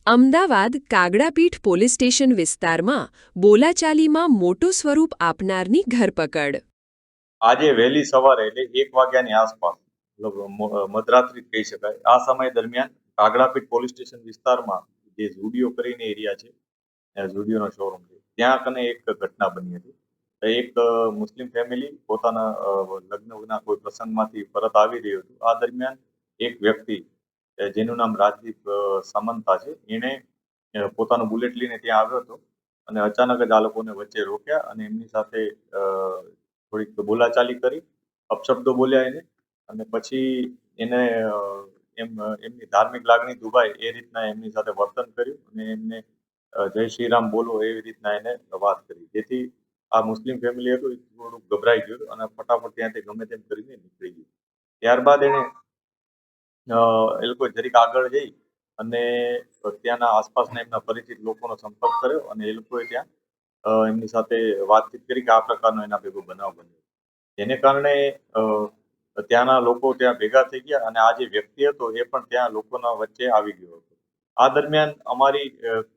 Ahmedabad Kagdapith police station વિસ્તારમાં બોલાચાલીમાં મોટું સ્વરૂપ આપનારની ધરપકડ. આજે વહેલી સવારે એટલે 1 વાગ્યાની આસપાસ મધરાત્રિ કહી શકાય. આ સમય દરમિયાન કાગડાપીઠ પોલીસ સ્ટેશન વિસ્તારમાં જે ઝુડિયો કરીને એરિયા છે, ઝુડિયોનો શોરૂમ છે, ત્યાં કને એક ઘટના બની હતી. એક મુસ્લિમ ફેમિલી પોતાના લગ્નના કોઈ પ્રસંગમાંથી પરત આવી રહ્યું હતું. આ દરમિયાન એક વ્યક્તિ જેનું નામ રાજદીપ સામંતા છે, એણે પોતાનું બુલેટ લઈને ત્યાં આવ્યો હતો અને અચાનક જ આ લોકોને વચ્ચે રોક્યા અને એમની સાથે થોડીક બોલાચાલી કરી, અપશબ્દો બોલ્યા એને અને પછી એને એમની ધાર્મિક લાગણી દુભાય એ રીતના એમની સાથે વર્તન કર્યું અને એમને જય શ્રી રામ બોલો એવી રીતના એને વાત કરી. જેથી આ મુસ્લિમ ફેમિલી હતું એ થોડુંક ગભરાઈ ગયું અને ફટાફટ ત્યાંથી ગમે તેમ કરીને નીકળી ગયું. ત્યારબાદ એને એ લોકોએ જરીક આગળ જઈ અને ત્યાંના આસપાસના એમના પરિચિત લોકોનો સંપર્ક કર્યો અને એ લોકોએ ત્યાં એમની સાથે વાતચીત કરી કે આ પ્રકારનો એના ભેગો બનાવ બન્યો. જેને કારણે ત્યાંના લોકો ત્યાં ભેગા થઈ ગયા અને આ જે વ્યક્તિ હતો એ પણ ત્યાં લોકોના વચ્ચે આવી ગયો હતો. આ દરમિયાન અમારી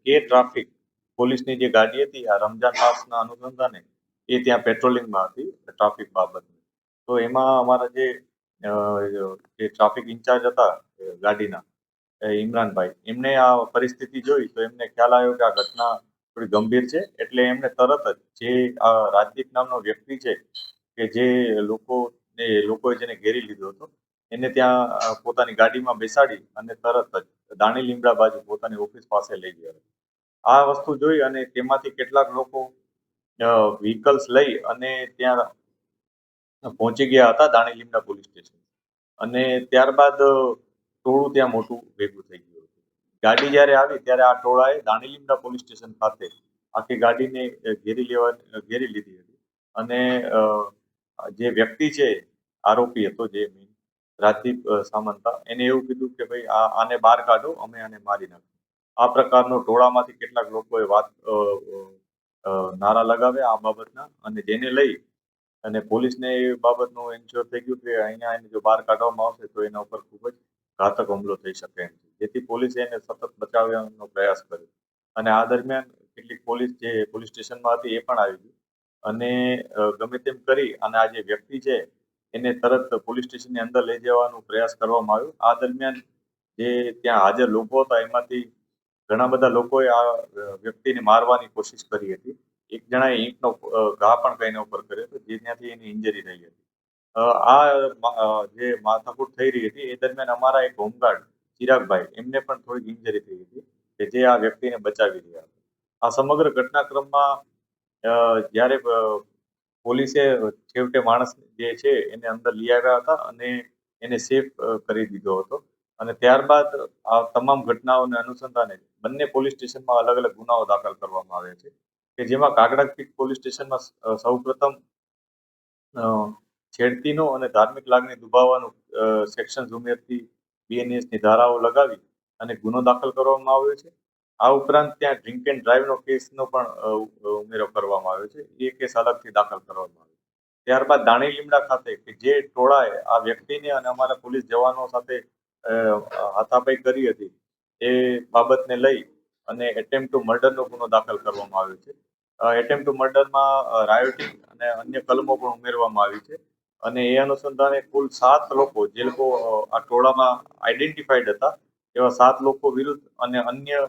કે ટ્રાફિક પોલીસની જે ગાડી હતી આ રમઝાન માસના અનુસંધાને એ ત્યાં પેટ્રોલિંગમાં હતી ટ્રાફિક બાબતની. તો એમાં અમારા જે ટ્રાફિક ઇન્ચાર્જ હતા ગાડીના ઇમરાનભાઈ, એમને આ પરિસ્થિતિ જોઈ તો એમને ખ્યાલ આવ્યો કે આ ઘટના થોડી ગંભીર છે. એટલે એમને તરત જ જે આ રાજદીપ નામનો વ્યક્તિ છે કે જે લોકોએ જેને ઘેરી લીધો હતો, એને ત્યાં પોતાની ગાડીમાં બેસાડી અને તરત જ દાણી લીમડા બાજુ પોતાની ઓફિસ પાસે લઈ ગયો. આ વસ્તુ જોઈ અને તેમાંથી કેટલાક લોકો વ્હીકલ્સ લઈ અને ત્યાં પહોંચી ગયા હતા દાણી લીમડા પોલીસ સ્ટેશન અને ત્યારબાદ ટોળું ત્યાં મોટું ભેગું થઈ ગયું હતું. ગાડી જ્યારે આવી ત્યારે આ ટોળાએ દાણી લીમડા પોલીસ સ્ટેશન ખાતે આખી ગાડીને ઘેરી લીધી હતી અને જે વ્યક્તિ છે આરોપી હતો જે રાજદીપ સામંતા, એને એવું કીધું કે ભાઈ આને બહાર કાઢો, અમે આને મારી નાખ્યું. આ પ્રકારનો ટોળામાંથી કેટલાક લોકોએ નારા લગાવ્યા આ બાબતના અને જેને લઈ અને પોલીસને એ બાબતનું એન્શ્યોર થઈ ગયું કે અહીંયા એને જો બહાર કાઢવામાં આવશે તો એના ઉપર ખૂબ જ ઘાતક હુમલો થઈ શકે એમ છે. જેથી પોલીસે એને સતત બચાવવાનો પ્રયાસ કર્યો અને આ દરમિયાન કેટલીક પોલીસ જે પોલીસ સ્ટેશનમાં હતી એ પણ આવી ગઈ અને ગમે તેમ કરી અને આ જે વ્યક્તિ છે એને તરત પોલીસ સ્ટેશનની અંદર લઈ જવાનો પ્રયાસ કરવામાં આવ્યો. આ દરમિયાન જે ત્યાં હાજર લોકો હતા એમાંથી ઘણા બધા લોકોએ આ વ્યક્તિને મારવાની કોશિશ કરી હતી. એક જણાએ ઈંટનો ઘા પણ એના ઉપર કર્યો હતો જેનાથી એની ઇન્જરી થઈ હતી. જે માથાકૂટ થઈ રહી હતી એ દરમિયાન અમારા એક હોમગાર્ડ ચિરાગભાઈ, એમને પણ થોડીક ઇન્જરી થઈ હતી કે જે આ વ્યક્તિને બચાવી રહ્યા હતા. આ સમગ્ર ઘટનાક્રમમાં જ્યારે પોલીસે છેવટે માણસ જે છે એને અંદર લઈ આવ્યા હતા અને એને સેફ કરી દીધો હતો અને ત્યારબાદ આ તમામ ઘટનાઓને અનુસંધાને બંને પોલીસ સ્ટેશનમાં અલગ અલગ ગુનાઓ દાખલ કરવામાં આવ્યા છે કે જેમાં કાગડાપીઠ પોલીસ સ્ટેશનમાં સૌપ્રથમ છેડતીનો અને ધાર્મિક લાગણી દુભાવવાનું સેક્શન ઉમેરતી બીએનએસની ધારાઓ લગાવી અને ગુનો દાખલ કરવામાં આવ્યો છે. આ ઉપરાંત ત્યાં ડ્રિંક એન્ડ ડ્રાઈવનો કેસનો પણ ઉમેરો કરવામાં આવ્યો છે. એ કેસ અલગથી દાખલ કરવામાં આવ્યો. ત્યારબાદ દાણી લીમડા ખાતે કે જે ટોળાએ આ વ્યક્તિને અને અમારા પોલીસ જવાનો સાથે હાથાપાઈ કરી હતી એ બાબતને લઈ અને એટેમ્પ્ટ ટુ મર્ડરનો ગુનો દાખલ કરવામાં આવ્યો છે. એટેમ્પ્ટ ટુ મર્ડરમાં રાયોટિંગ અને અન્ય કલમો પણ ઉમેરવામાં આવી છે અને એ અનુસંધાને કુલ 7 લોકો જે લોકો આ ટોળામાં આઈડેન્ટિફાઈડ હતા એવા 7 લોકો વિરુદ્ધ અને અન્ય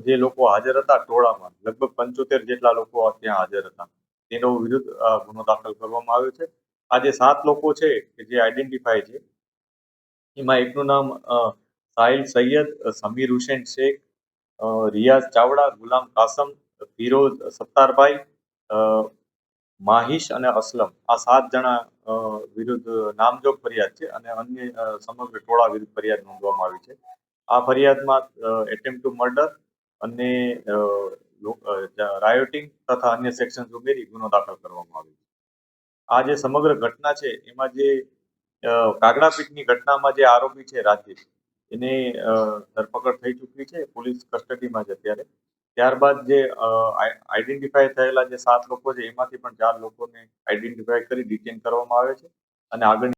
જે લોકો હાજર હતા ટોળામાં લગભગ 75 જેટલા લોકો ત્યાં હાજર હતા તેનો વિરુદ્ધ ગુનો દાખલ કરવામાં આવ્યો છે. આ જે 7 લોકો છે કે જે આઈડેન્ટિફાઈ છે એમાં એકનું નામ સાહિલ સૈયદ, સમીર હુસેન શેખ, રિયાઝ ચાવડા, ગુલામ કાસમ, ફિરોઝ સત્તારભાઈ, માહિશ અને અસલમ, આ 7 જણા વિરુદ્ધ નામજોગ ફરિયાદ છે અને અન્ય સમગ્ર ટોળા વિરુદ્ધ ફરિયાદ નોંધવામાં આવી છે. આ ફરિયાદમાં એટેમ્પ્ટ ટુ મર્ડર અને રાયોટિંગ તથા અન્ય સેક્શન ઉમેરી ગુનો દાખલ કરવામાં આવ્યો છે. આ જે સમગ્ર ઘટના છે એમાં જે કાગડાપીઠની ઘટનામાં જે આરોપી છે રાજદીપ, એની ધરપકડ થઈ ચૂકી છે, પોલીસ કસ્ટડીમાં છે અત્યારે. ત્યારબાદ જે આઈડેન્ટિફાઈ થયેલા જે 7 લોકો છે એમાંથી પણ 4 લોકોને આઈડેન્ટિફાઈ કરી ડિટેન કરવામાં આવે છે અને આગળની